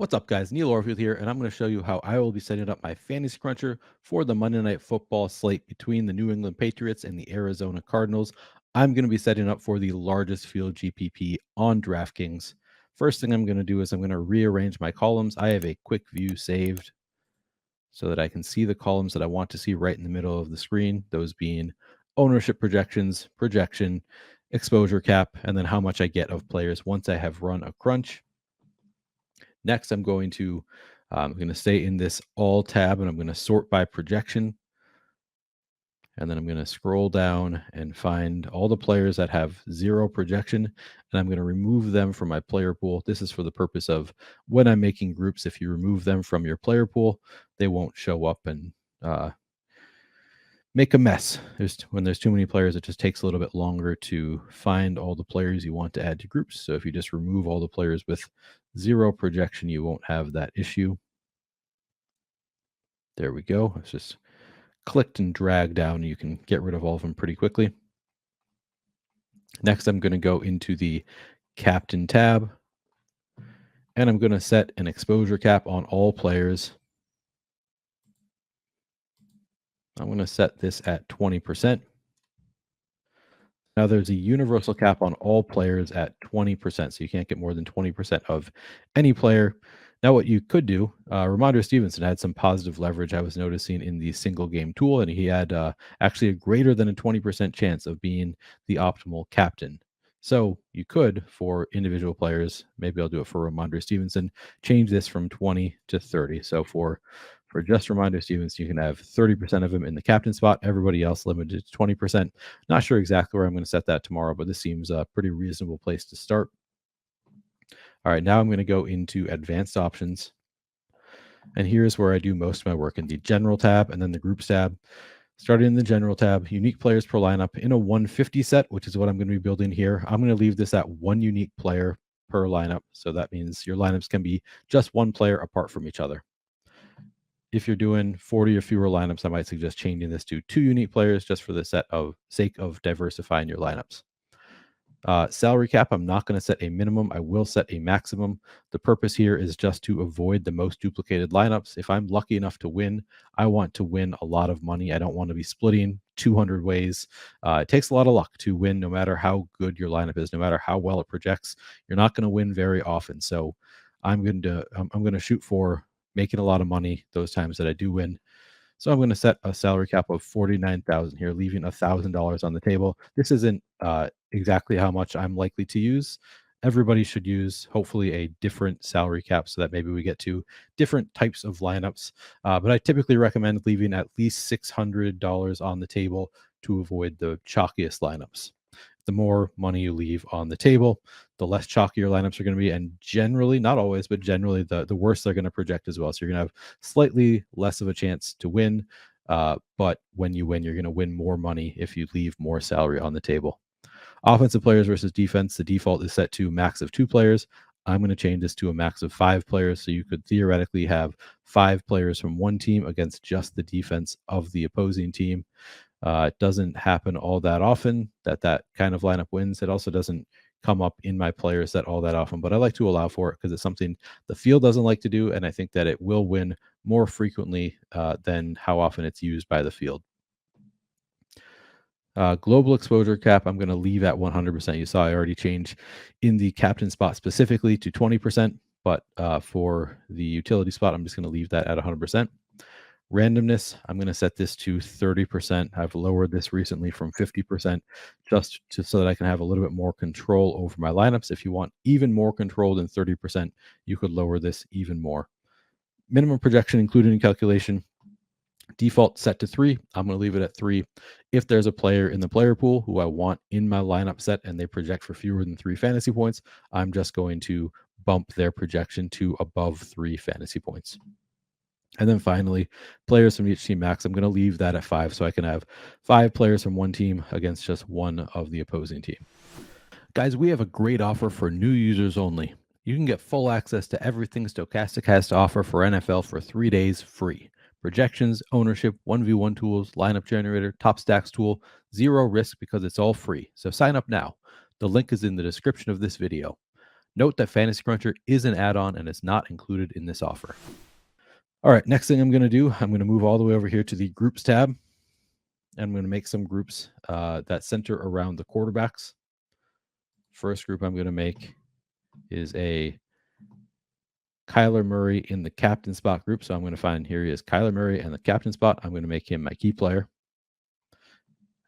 What's up, guys? Neil Orfield here, and I'm going to show you how I will be setting up my fantasy cruncher for the Monday Night Football slate between the New England Patriots and the Arizona Cardinals. I'm going to be setting up for the largest field GPP on DraftKings. First thing I'm going to do is I'm going to rearrange my columns. I have a quick view saved so that I can see the columns that I want to see right in the middle of the screen, those being ownership projections, projection, exposure cap, and then how much I get of players once I have run a crunch. Next, I'm going to stay in this all tab, and I'm going to sort by projection. And then I'm going to scroll down and find all the players that have 0 projection, and I'm going to remove them from my player pool. This is for the purpose of when I'm making groups. If you remove them from your player pool, they won't show up and make a mess. When there's too many players, it just takes a little bit longer to find all the players you want to add to groups. So if you just remove all the players with 0 projection, you won't have that issue. There we go. It's just clicked and dragged down. You can get rid of all of them pretty quickly. Next, I'm going to go into the captain tab, and I'm going to set an exposure cap on all players. I'm going to set this at 20%. Now there's a universal cap on all players at 20%, so you can't get more than 20% of any player. Now what you could do, Ramondre Stevenson had some positive leverage I was noticing in the single game tool, and he had actually a greater than a 20% chance of being the optimal captain. So you could, for individual players, maybe I'll do it for Ramondre Stevenson, change this from 20 to 30. So for just Ramondre Stevenson, you can have 30% of him in the captain spot. Everybody else limited to 20%. Not sure exactly where I'm going to set that tomorrow, but this seems a pretty reasonable place to start. All right, now I'm going to go into advanced options. And here's where I do most of my work in the general tab and then the groups tab. Starting in the general tab, unique players per lineup in a 150 set, which is what I'm going to be building here. I'm going to leave this at 1 unique player per lineup. So that means your lineups can be just one player apart from each other. If you're doing 40 or fewer lineups, I might suggest changing this to 2 unique players just for the sake of diversifying your lineups. Salary cap, I'm not going to set a minimum. I will set a maximum. The purpose here is just to avoid the most duplicated lineups. If I'm lucky enough to win, I want to win a lot of money. I don't want to be splitting 200 ways. It takes a lot of luck to win, no matter how good your lineup is, no matter how well it projects. You're not going to win very often. So I'm going to shoot for making a lot of money those times that I do win. So I'm going to set a salary cap of $49,000 here, leaving $1,000 on the table. This isn't exactly how much I'm likely to use. Everybody should use hopefully a different salary cap so that maybe we get to different types of lineups. But I typically recommend leaving at least $600 on the table to avoid the chalkiest lineups. The more money you leave on the table, the less chalky your lineups are going to be. And generally, not always, but generally the worse they're going to project as well. So you're going to have slightly less of a chance to win. But when you win, you're going to win more money if you leave more salary on the table. Offensive players versus defense, the default is set to max of 2 players. I'm going to change this to a max of 5 players. So you could theoretically have 5 players from one team against just the defense of the opposing team. It doesn't happen all that often that kind of lineup wins. It also doesn't come up in my player set all that often, but I like to allow for it because it's something the field doesn't like to do, and I think that it will win more frequently than how often it's used by the field. Global exposure cap, I'm going to leave at 100%. You saw I already changed in the captain spot specifically to 20%, but for the utility spot, I'm just going to leave that at 100%. Randomness, I'm going to set this to 30%. I've lowered this recently from 50% just so that I can have a little bit more control over my lineups. If you want even more control than 30%, you could lower this even more. Minimum projection included in calculation. Default set to 3. I'm going to leave it at 3. If there's a player in the player pool who I want in my lineup set and they project for fewer than 3 fantasy points, I'm just going to bump their projection to above 3 fantasy points. And then finally, players from each team max, I'm going to leave that at 5 so I can have 5 players from one team against just one of the opposing team. Guys, we have a great offer for new users only. You can get full access to everything Stokastic has to offer for NFL for 3 days free. Projections, ownership, 1v1 tools, lineup generator, top stacks tool, 0 risk because it's all free. So sign up now. The link is in the description of this video. Note that Fantasy Cruncher is an add-on and is not included in this offer. All right, next thing I'm going to do, I'm going to move all the way over here to the Groups tab, and I'm going to make some groups that center around the quarterbacks. First group I'm going to make is a Kyler Murray in the captain spot group. So I'm going to find here he is, Kyler Murray and the captain spot. I'm going to make him my key player.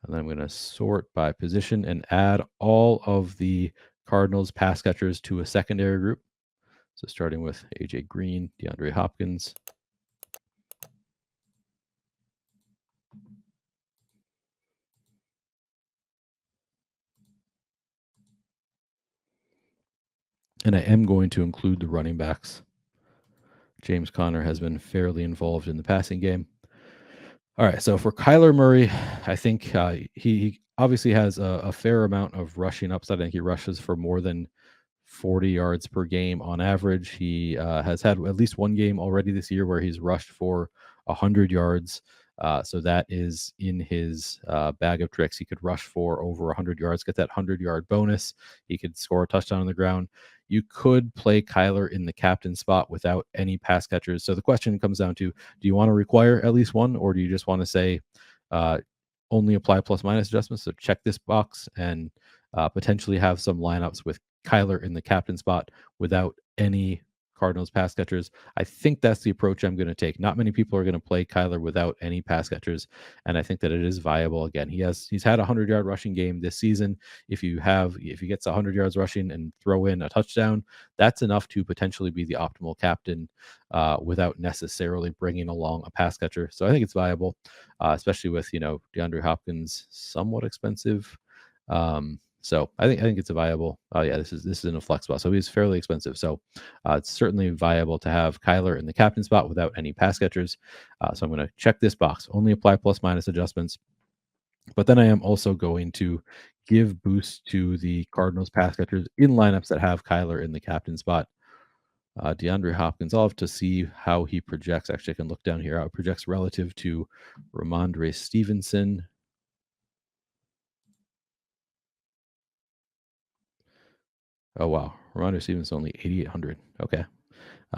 And then I'm going to sort by position and add all of the Cardinals pass catchers to a secondary group. So starting with AJ Green, DeAndre Hopkins. And I am going to include the running backs. James Conner has been fairly involved in the passing game. All right, so for Kyler Murray, I think he obviously has a fair amount of rushing upside. I think he rushes for more than 40 yards per game on average. He has had at least one game already this year where he's rushed for 100 yards. So that is in his bag of tricks. He could rush for over 100 yards, get that 100-yard bonus. He could score a touchdown on the ground. You could play Kyler in the captain spot without any pass catchers. So the question comes down to, do you want to require at least one, or do you just want to say only apply plus minus adjustments? So check this box and potentially have some lineups with Kyler in the captain spot without any Cardinals pass catchers. I think that's the approach I'm going to take. Not many people are going to play Kyler without any pass catchers, and I think that it is viable. Again, he's had a 100-yard rushing game this season. If he gets 100 yards rushing and throw in a touchdown, that's enough to potentially be the optimal captain without necessarily bringing along a pass catcher. So I think it's viable, especially with DeAndre Hopkins somewhat expensive. So I think it's a viable. Oh yeah, this is in a flex spot, so he's fairly expensive. So it's certainly viable to have Kyler in the captain spot without any pass catchers. So I'm going to check this box. Only apply plus minus adjustments. But then I am also going to give boost to the Cardinals pass catchers in lineups that have Kyler in the captain spot. DeAndre Hopkins, I'll have to see how he projects. Actually, I can look down here how it projects relative to Ramondre Stevenson. Oh, wow. Ramondre Stevenson only 8,800. Okay.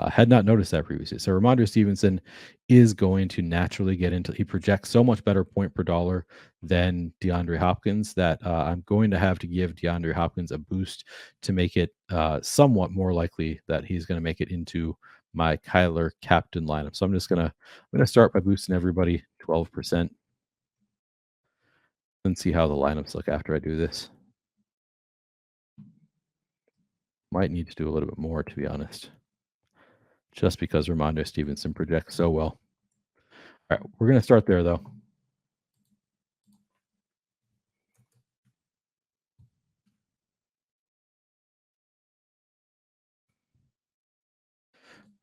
Had not noticed that previously. So Ramondre Stevenson is going to naturally he projects so much better point per dollar than DeAndre Hopkins that I'm going to have to give DeAndre Hopkins a boost to make it somewhat more likely that he's going to make it into my Kyler captain lineup. So I'm going to start by boosting everybody 12% and see how the lineups look after I do this. Might need to do a little bit more, to be honest, just because Ramondre Stevenson projects so well. All right, we're going to start there, though.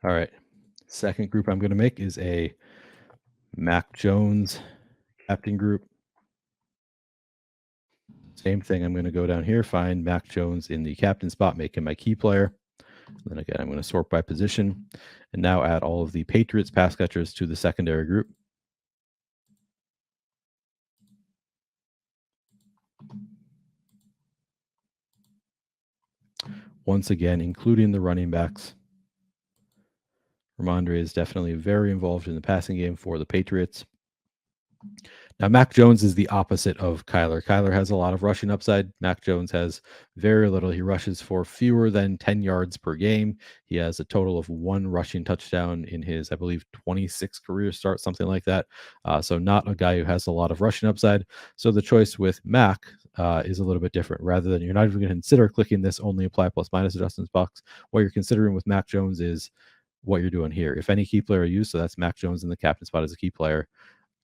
All right, second group I'm going to make is a Mac Jones captain group. Same thing. I'm going to go down here, find Mac Jones in the captain spot, make him my key player. Then again, I'm going to sort by position and now add all of the Patriots pass catchers to the secondary group. Once again, including the running backs. Ramondre is definitely very involved in the passing game for the Patriots. Now, Mac Jones is the opposite of Kyler. Kyler has a lot of rushing upside. Mac Jones has very little. He rushes for fewer than 10 yards per game. He has a total of one rushing touchdown in his, I believe, 26 career start, something like that. So not a guy who has a lot of rushing upside. So the choice with Mac is a little bit different. Rather than you're not even going to consider clicking this only apply plus minus adjustments box, what you're considering with Mac Jones is what you're doing here. If any key player used, so that's Mac Jones in the captain spot as a key player.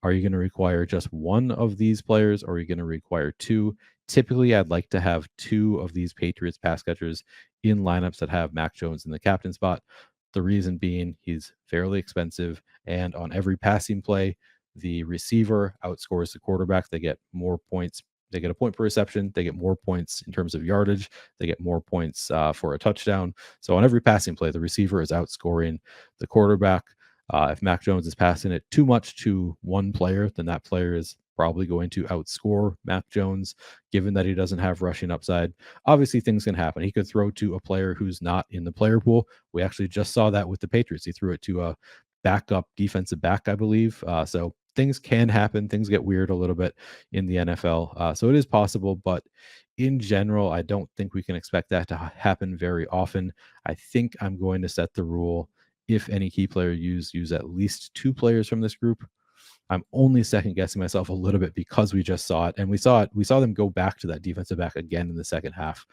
Are you going to require just one of these players, or are you going to require two? Typically, I'd like to have two of these Patriots pass catchers in lineups that have Mac Jones in the captain spot. The reason being he's fairly expensive, and on every passing play, the receiver outscores the quarterback. They get more points. They get a point per reception. They get more points in terms of yardage. They get more points for a touchdown. So on every passing play, the receiver is outscoring the quarterback. If Mac Jones is passing it too much to one player, then that player is probably going to outscore Mac Jones, given that he doesn't have rushing upside. Obviously, things can happen. He could throw to a player who's not in the player pool. We actually just saw that with the Patriots. He threw it to a backup defensive back, I believe. So things can happen. Things get weird a little bit in the NFL. So it is possible, but in general, I don't think we can expect that to happen very often. I think I'm going to set the rule: if any key player use at least 2 players from this group. I'm only second guessing myself a little bit because we just saw it, and we saw them go back to that defensive back again in the second half.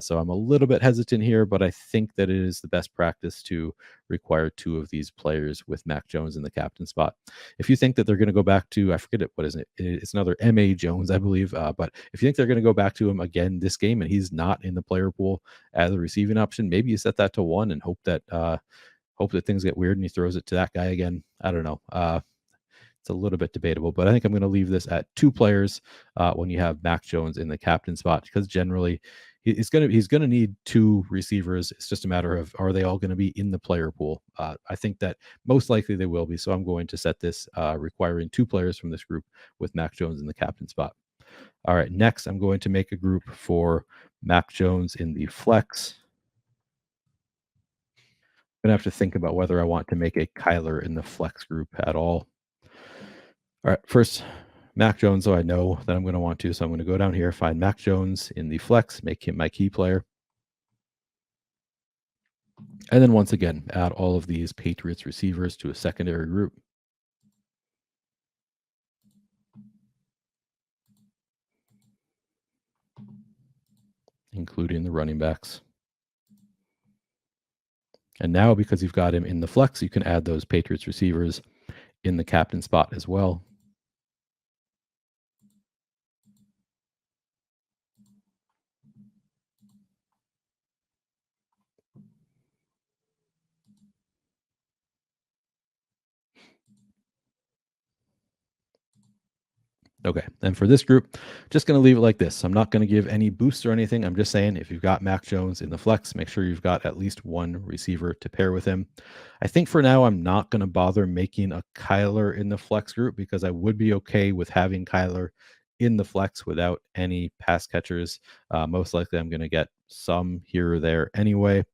So I'm a little bit hesitant here, but I think that it is the best practice to require 2 of these players with Mac Jones in the captain spot. If you think that they're going to go back to, I forget it, what is it? It's another M.A. Jones, I believe. But if you think they're going to go back to him again this game and he's not in the player pool as a receiving option, maybe you set that to 1 and hope that things get weird and he throws it to that guy again. I don't know. It's a little bit debatable, but I think I'm going to leave this at 2 players when you have Mac Jones in the captain spot, because generally he's going to need 2 receivers. It's just a matter of, are they all going to be in the player pool? I think that most likely they will be. So I'm going to set this requiring 2 players from this group with Mac Jones in the captain spot. All right, next I'm going to make a group for Mac Jones in the flex. I'm going to have to think about whether I want to make a Kyler in the flex group at all. All right, first, Mac Jones, so I know that I'm going to want to. So I'm going to go down here, find Mac Jones in the flex, make him my key player. And then once again, add all of these Patriots receivers to a secondary group. Including the running backs. And now, because you've got him in the flex, you can add those Patriots receivers in the captain spot as well. Okay, and for this group, just going to leave it like this. I'm not going to give any boosts or anything. I'm just saying, if you've got Mac Jones in the flex, make sure you've got at least 1 receiver to pair with him. I think for now, I'm not going to bother making a Kyler in the flex group, because I would be okay with having Kyler in the flex without any pass catchers. Most likely, I'm going to get some here or there anyway.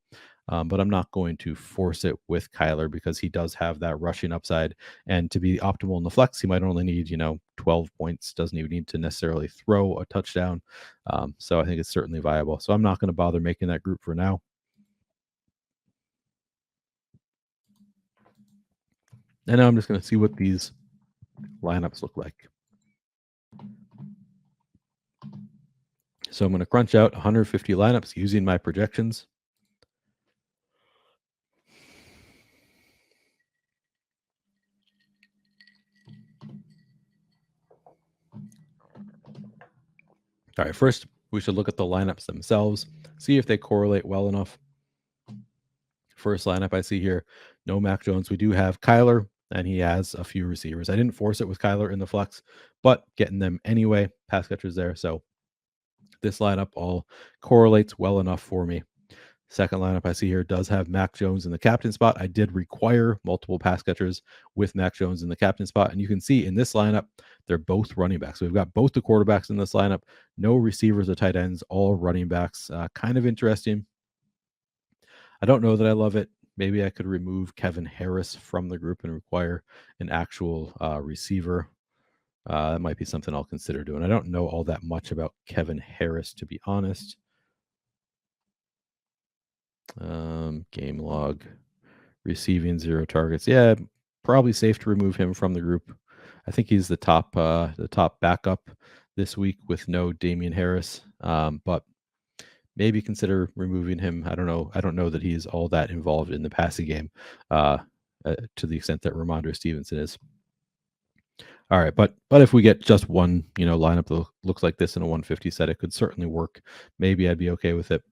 But I'm not going to force it with Kyler, because he does have that rushing upside. And to be optimal in the flex, he might only need, 12 points, doesn't even need to necessarily throw a touchdown. So I think it's certainly viable. So I'm not going to bother making that group for now. And now I'm just going to see what these lineups look like. So I'm going to crunch out 150 lineups using my projections. All right, first, we should look at the lineups themselves, see if they correlate well enough. First lineup I see here, no Mac Jones. We do have Kyler, and he has a few receivers. I didn't force it with Kyler in the flex, but getting them anyway, pass catchers there. So this lineup all correlates well enough for me. Second lineup I see here does have Mac Jones in the captain spot. I did require multiple pass catchers with Mac Jones in the captain spot. And you can see in this lineup, they're both running backs. So we've got both the quarterbacks in this lineup, no receivers or tight ends, all running backs. Kind of interesting. I don't know that I love it. Maybe I could remove Kevin Harris from the group and require an actual receiver. That might be something I'll consider doing. I don't know all that much about Kevin Harris, to be honest. Game log, receiving 0 targets. Yeah, probably safe to remove him from the group. I think he's the top backup this week with no Damian Harris. But maybe consider removing him. I don't know. I don't know that he's all that involved in the passing game to the extent that Ramondre Stevenson is. All right, but if we get just one, lineup that looks like this in a 150 set, it could certainly work. Maybe I'd be okay with it.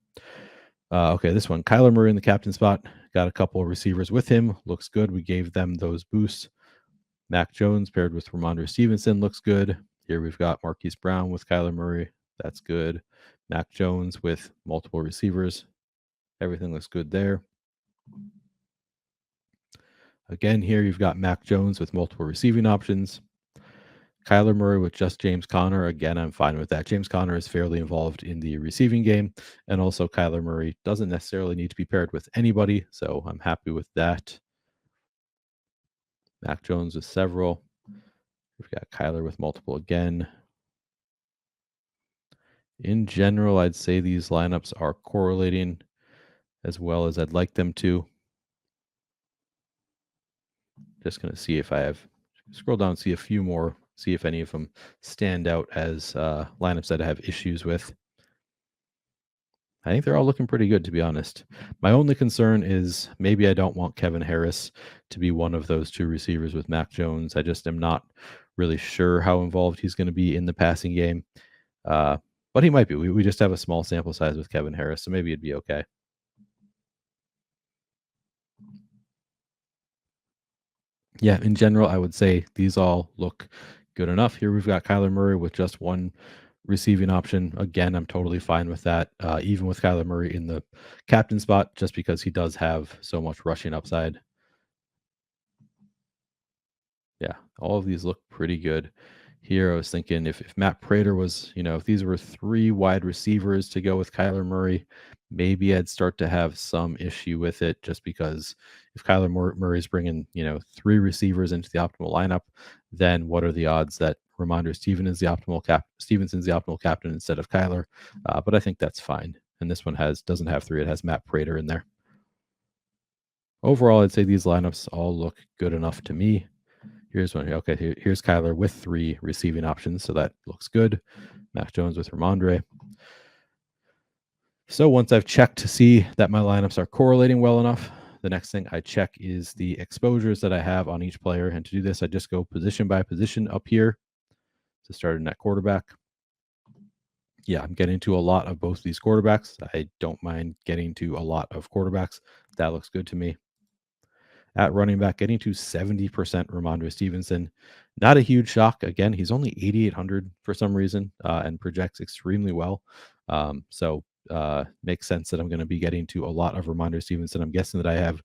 Okay, this one, Kyler Murray in the captain spot. Got a couple of receivers with him. Looks good. We gave them those boosts. Mac Jones paired with Ramondre Stevenson looks good. Here we've got Marquise Brown with Kyler Murray. That's good. Mac Jones with multiple receivers. Everything looks good there. Again, here you've got Mac Jones with multiple receiving options. Kyler Murray with just James Conner. Again, I'm fine with that. James Conner is fairly involved in the receiving game, and also Kyler Murray doesn't necessarily need to be paired with anybody, so I'm happy with that. Mac Jones with several. We've got Kyler with multiple again. In general, I'd say these lineups are correlating as well as I'd like them to. Just going to see if I have, scroll down, see a few more, see if any of them stand out as lineups that I have issues with. I think they're all looking pretty good, to be honest. My only concern is maybe I don't want Kevin Harris to be one of those two receivers with Mac Jones. I just am not really sure how involved he's going to be in the passing game. But he might be. We just have a small sample size with Kevin Harris, so maybe it'd be okay. Yeah, in general, I would say these all look good enough. Here we've got Kyler Murray with just one receiving option. Again, I'm totally fine with that, even with Kyler Murray in the captain spot, just because he does have so much rushing upside. Yeah, all of these look pretty good. Here, I was thinking if Matt Prater was, if these were three wide receivers to go with Kyler Murray, maybe I'd start to have some issue with it just because if Kyler Murray's bringing, three receivers into the optimal lineup, then what are the odds that Ramondre Stevenson's the optimal captain instead of Kyler? But I think that's fine. And this one doesn't have three. It has Matt Prater in there. Overall, I'd say these lineups all look good enough to me. Here's one. Okay, here's Kyler with three receiving options, so that looks good. Mac Jones with Ramondre. So once I've checked to see that my lineups are correlating well enough, the next thing I check is the exposures that I have on each player. And to do this, I just go position by position up here to start in at quarterback. Yeah, I'm getting to a lot of both these quarterbacks. I don't mind getting to a lot of quarterbacks. That looks good to me. At running back, getting to 70% Ramondre Stevenson. Not a huge shock. Again, he's only 8,800 for some reason and projects extremely well. So makes sense that I'm going to be getting to a lot of Ramondre Stevenson. I'm guessing that I have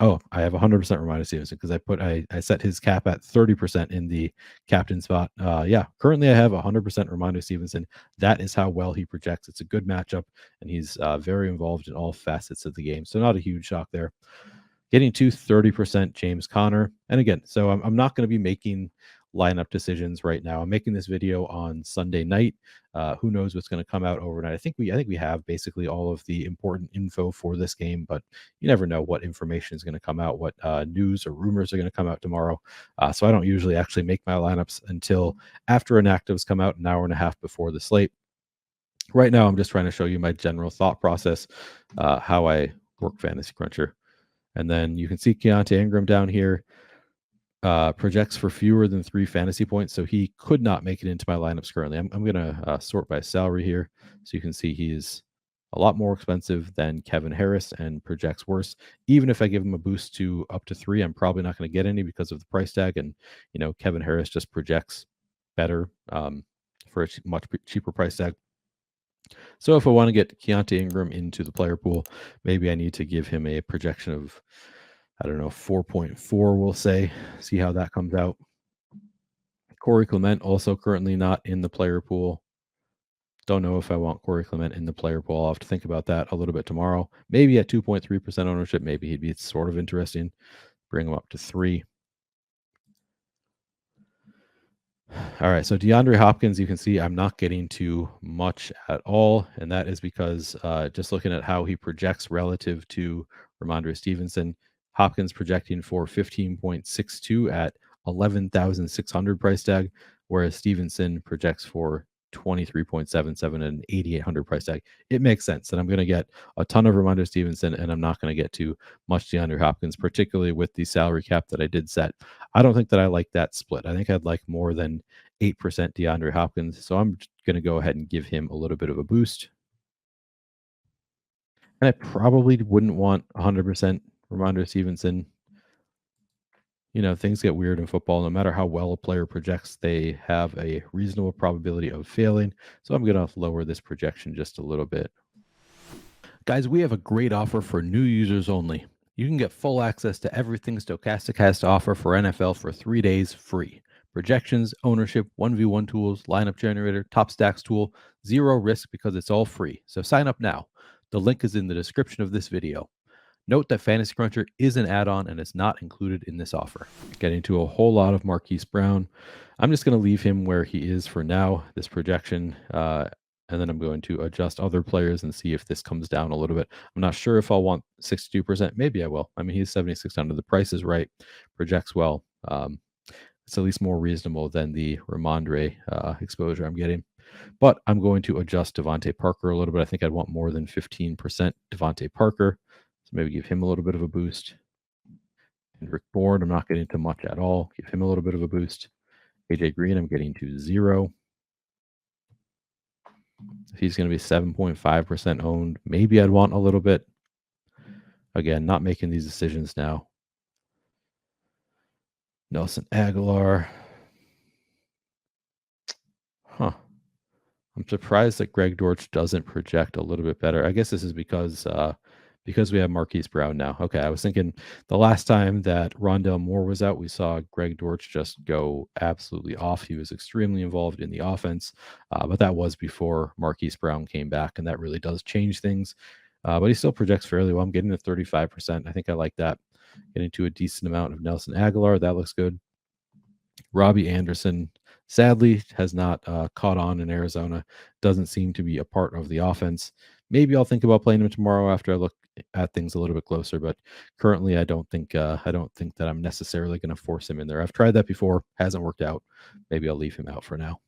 100% Ramondre Stevenson because I set his cap at 30% in the captain spot. Currently I have 100% Ramondre Stevenson. That is how well he projects. It's a good matchup, and he's very involved in all facets of the game. So not a huge shock there. Getting to 30% James Conner. And again, so I'm not going to be making lineup decisions right now. I'm making this video on Sunday night. Who knows what's going to come out overnight? I think we have basically all of the important info for this game, but you never know what information is going to come out, what news or rumors are going to come out tomorrow. So I don't usually actually make my lineups until after inactives come out, an hour and a half before the slate. Right now, I'm just trying to show you my general thought process, how I work Fantasy Cruncher. And then you can see Keontae Ingram down here projects for fewer than 3 fantasy points. So he could not make it into my lineups currently. I'm going to sort by salary here. So you can see he's a lot more expensive than Kevin Harris and projects worse. Even if I give him a boost to up to 3, I'm probably not going to get any because of the price tag. And, Kevin Harris just projects better for a much cheaper price tag. So if I want to get Keontae Ingram into the player pool, maybe I need to give him a projection of, 4.4, we'll say. See how that comes out. Corey Clement also currently not in the player pool. Don't know if I want Corey Clement in the player pool. I'll have to think about that a little bit tomorrow. Maybe at 2.3% ownership, maybe he'd be sort of interesting. Bring him up to 3. All right, so DeAndre Hopkins, you can see I'm not getting too much at all, and that is because just looking at how he projects relative to Ramondre Stevenson, Hopkins projecting for 15.62 at 11,600 price tag, whereas Stevenson projects for 23.77 and an 8,800 price tag. It makes sense that I'm going to get a ton of Ramondre Stevenson, and I'm not going to get too much DeAndre Hopkins, particularly with the salary cap that I did set. I don't think that I like that split. I think I'd like more than 8% DeAndre Hopkins. So I'm going to go ahead and give him a little bit of a boost. And I probably wouldn't want 100% Ramondre Stevenson. Things get weird in football. No matter how well a player projects, they have a reasonable probability of failing. So I'm going to lower this projection just a little bit. Guys, we have a great offer for new users only. You can get full access to everything Stokastic has to offer for NFL for 3 days free. Projections, ownership, 1v1 tools, lineup generator, top stacks tool, zero risk because it's all free. So sign up now. The link is in the description of this video. Note that Fantasy Cruncher is an add-on and is not included in this offer. Getting to a whole lot of Marquise Brown. I'm just going to leave him where he is for now, this projection, and then I'm going to adjust other players and see if this comes down a little bit. I'm not sure if I'll want 62%. Maybe I will. I mean, he's 7,600. The price is right, projects well. It's at least more reasonable than the Ramondre exposure I'm getting. But I'm going to adjust Devontae Parker a little bit. I think I'd want more than 15% Devontae Parker. So maybe give him a little bit of a boost. Kendrick Bourne, I'm not getting to much at all. Give him a little bit of a boost. AJ Green, I'm getting to 0. If he's going to be 7.5% owned, maybe I'd want a little bit. Again, not making these decisions now. Nelson Aguilar. Huh. I'm surprised that Greg Dortch doesn't project a little bit better. I guess this is because we have Marquise Brown now. Okay, I was thinking the last time that Rondell Moore was out, we saw Greg Dortch just go absolutely off. He was extremely involved in the offense, but that was before Marquise Brown came back, and that really does change things. But he still projects fairly well. I'm getting to 35%. I think I like that. Getting to a decent amount of Nelson Aguilar. That looks good. Robbie Anderson, sadly, has not caught on in Arizona. Doesn't seem to be a part of the offense. Maybe I'll think about playing him tomorrow after I look at things a little bit closer. But currently, I don't think that I'm necessarily going to force him in there. I've tried that before, hasn't worked out. Maybe I'll leave him out for now.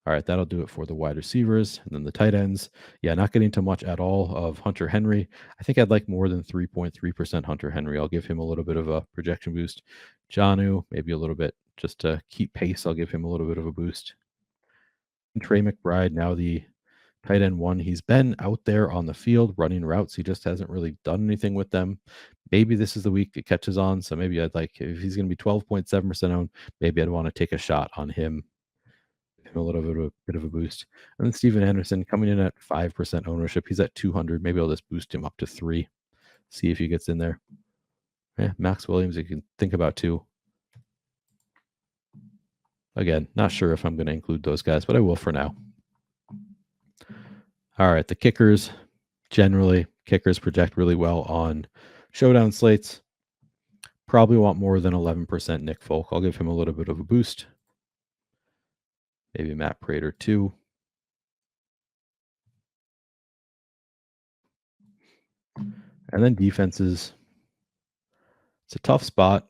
All right, that'll do it for the wide receivers. And then the tight ends. Yeah, not getting to much at all of Hunter Henry. I think I'd like more than 3.3% Hunter Henry. I'll give him a little bit of a projection boost. Jonnu, maybe a little bit just to keep pace. I'll give him a little bit of a boost. And Trey McBride, now the tight end one. He's been out there on the field running routes. He just hasn't really done anything with them. Maybe this is the week it catches on. So maybe I'd like, if he's going to be 12.7% owned, maybe I'd want to take a shot on him. A little bit of a boost. And then Steven Anderson coming in at 5% ownership. He's at 200. Maybe I'll just boost him up to 3. See if he gets in there. Yeah, Max Williams, you can think about 2. Again, not sure if I'm going to include those guys, but I will for now. All right, the kickers. Generally, kickers project really well on showdown slates. Probably want more than 11% Nick Folk. I'll give him a little bit of a boost. Maybe Matt Prater 2. And then defenses. It's a tough spot.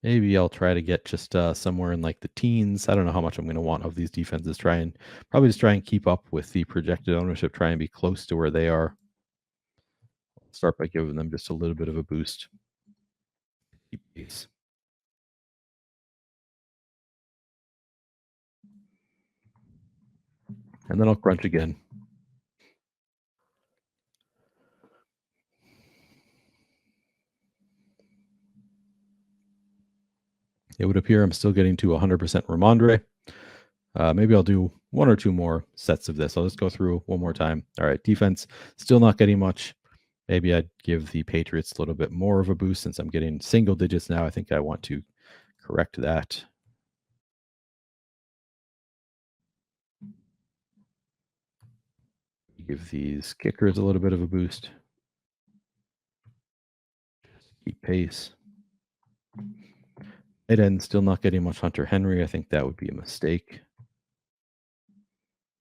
Maybe I'll try to get just somewhere in like the teens. I don't know how much I'm going to want of these defenses. Probably just try and keep up with the projected ownership. Try and be close to where they are. I'll start by giving them just a little bit of a boost. Keep pace. And then I'll crunch again. It would appear I'm still getting to 100% Ramondre. Maybe I'll do 1 or 2 more sets of this. I'll just go through one more time. All right, defense, still not getting much. Maybe I'd give the Patriots a little bit more of a boost since I'm getting single digits now. I think I want to correct that. Give these kickers a little bit of a boost. Keep pace. Tight end, still not getting much Hunter Henry. I think that would be a mistake.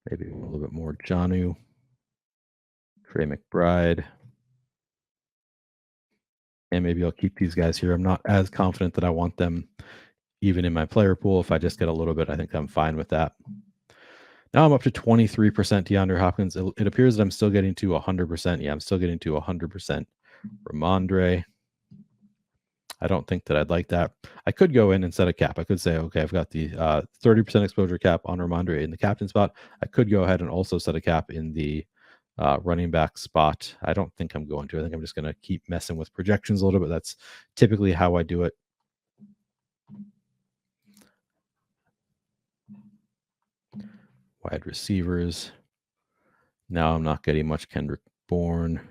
Maybe a little bit more Jonnu. Trey McBride. And maybe I'll keep these guys here. I'm not as confident that I want them even in my player pool. If I just get a little bit, I think I'm fine with that. Now I'm up to 23% DeAndre Hopkins. It appears that I'm still getting to 100%. Yeah, I'm still getting to 100% Ramondre. I don't think that I'd like that. I could go in and set a cap. I could say, okay, I've got the 30% exposure cap on Ramondre in the captain spot. I could go ahead and also set a cap in the running back spot. I don't think I'm going to. I think I'm just going to keep messing with projections a little bit. That's typically how I do it. Wide receivers. Now I'm not getting much Kendrick Bourne.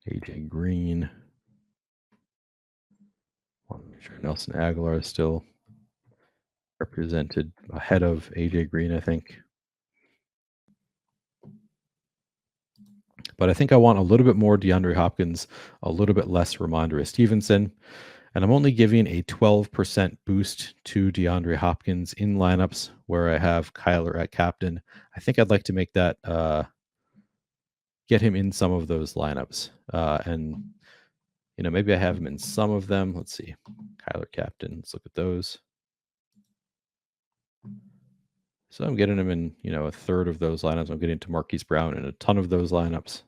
AJ Green. Sure, Nelson Aguilar is still represented ahead of AJ Green, I think. But I think I want a little bit more DeAndre Hopkins, a little bit less Ramondre Stevenson. And I'm only giving a 12% boost to DeAndre Hopkins in lineups where I have Kyler at captain. I think I'd like to make that get him in some of those lineups. And, maybe I have him in some of them. Let's see. Kyler captain. Let's look at those. So I'm getting him in, a third of those lineups. I'm getting to Marquise Brown in a ton of those lineups.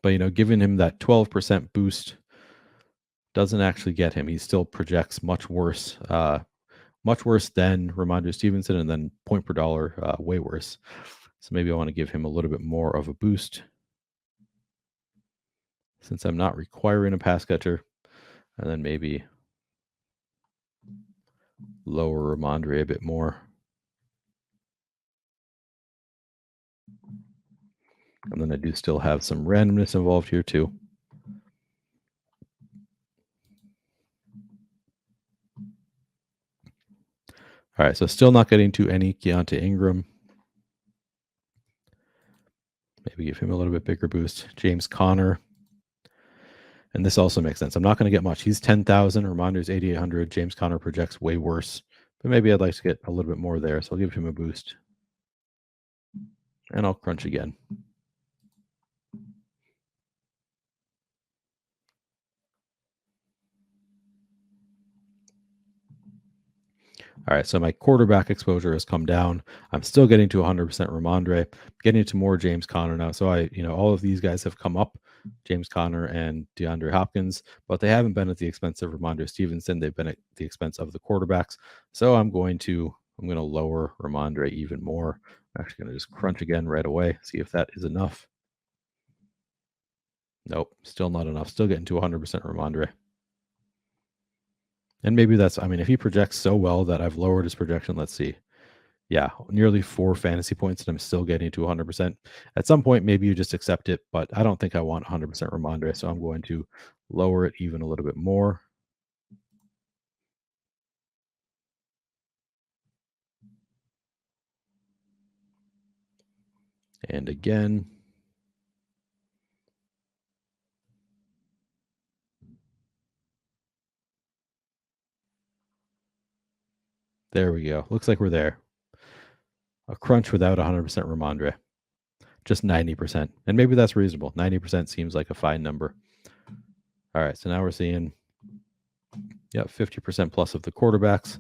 But, giving him that 12% boost doesn't actually get him. He still projects much worse than Ramondre Stevenson, and then point per dollar way worse. So maybe I want to give him a little bit more of a boost since I'm not requiring a pass catcher, and then maybe lower Ramondre a bit more. And then I do still have some randomness involved here too. All right, so still not getting to any Keontae Ingram. Maybe give him a little bit bigger boost. James Conner. And this also makes sense. I'm not going to get much. He's 10,000. Ramondre's 8,800. James Conner projects way worse. But maybe I'd like to get a little bit more there. So I'll give him a boost. And I'll crunch again. All right, so my quarterback exposure has come down. I'm still getting to 100% Ramondre, getting to more James Conner now. So all of these guys have come up, James Conner and DeAndre Hopkins, but they haven't been at the expense of Ramondre Stevenson. They've been at the expense of the quarterbacks. So I'm going to lower Ramondre even more. I'm actually going to just crunch again right away, see if that is enough. Nope, still not enough. Still getting to 100% Ramondre. And maybe if he projects so well that I've lowered his projection, let's see. Yeah, nearly 4 fantasy points, and I'm still getting to 100%. At some point, maybe you just accept it, but I don't think I want 100% Ramondre, so I'm going to lower it even a little bit more. And again. There we go. Looks like we're there. A crunch without 100% Ramondre. Just 90%. And maybe that's reasonable. 90% seems like a fine number. All right, so now we're seeing 50% plus of the quarterbacks.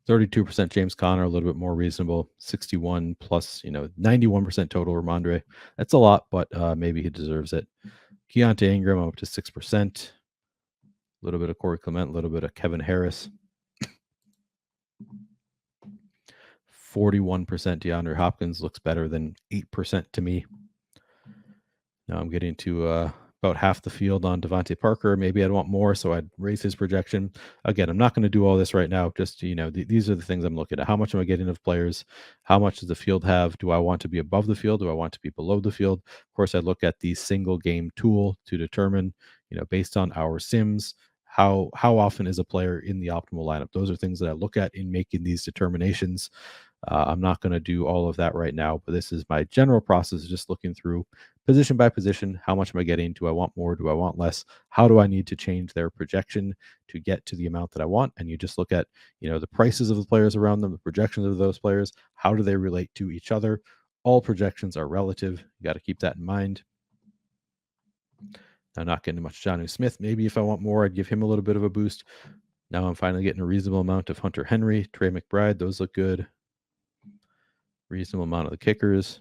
32% James Conner, a little bit more reasonable. 61 plus, 91% total Ramondre. That's a lot, but maybe he deserves it. Keontae Ingram up to 6%. A little bit of Corey Clement, a little bit of Kevin Harris. 41% DeAndre Hopkins looks better than 8% to me. Now I'm getting to about half the field on Devontae Parker. Maybe I'd want more, so I'd raise his projection. Again, I'm not going to do all this right now. Just, these are the things I'm looking at. How much am I getting of players? How much does the field have? Do I want to be above the field? Do I want to be below the field? Of course, I look at the single game tool to determine, based on our sims, how often is a player in the optimal lineup? Those are things that I look at in making these determinations. I'm not going to do all of that right now, but this is my general process, just looking through position by position. How much am I getting? Do I want more? Do I want less? How do I need to change their projection to get to the amount that I want? And you just look at, the prices of the players around them, the projections of those players. How do they relate to each other? All projections are relative. You got to keep that in mind. I'm not getting much Jonnu Smith. Maybe if I want more, I'd give him a little bit of a boost. Now I'm finally getting a reasonable amount of Hunter Henry, Trey McBride. Those look good. Reasonable amount of the kickers,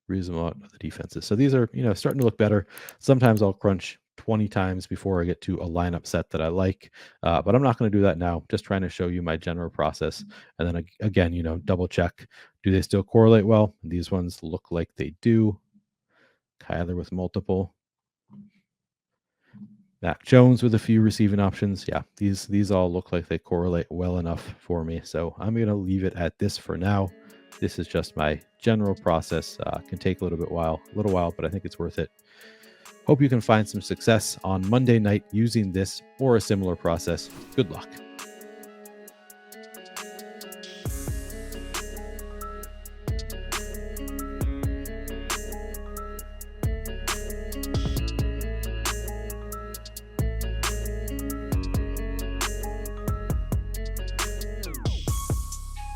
reasonable amount of the defenses. So these are, starting to look better. Sometimes I'll crunch 20 times before I get to a lineup set that I like, but I'm not going to do that now. Just trying to show you my general process. And then again, double check. Do they still correlate well? These ones look like they do. Kyler with multiple. Mac Jones with a few receiving options. Yeah, these all look like they correlate well enough for me. So I'm going to leave it at this for now. This is just my general process. Can take a little while, but I think it's worth it. Hope you can find some success on Monday night using this or a similar process. Good luck.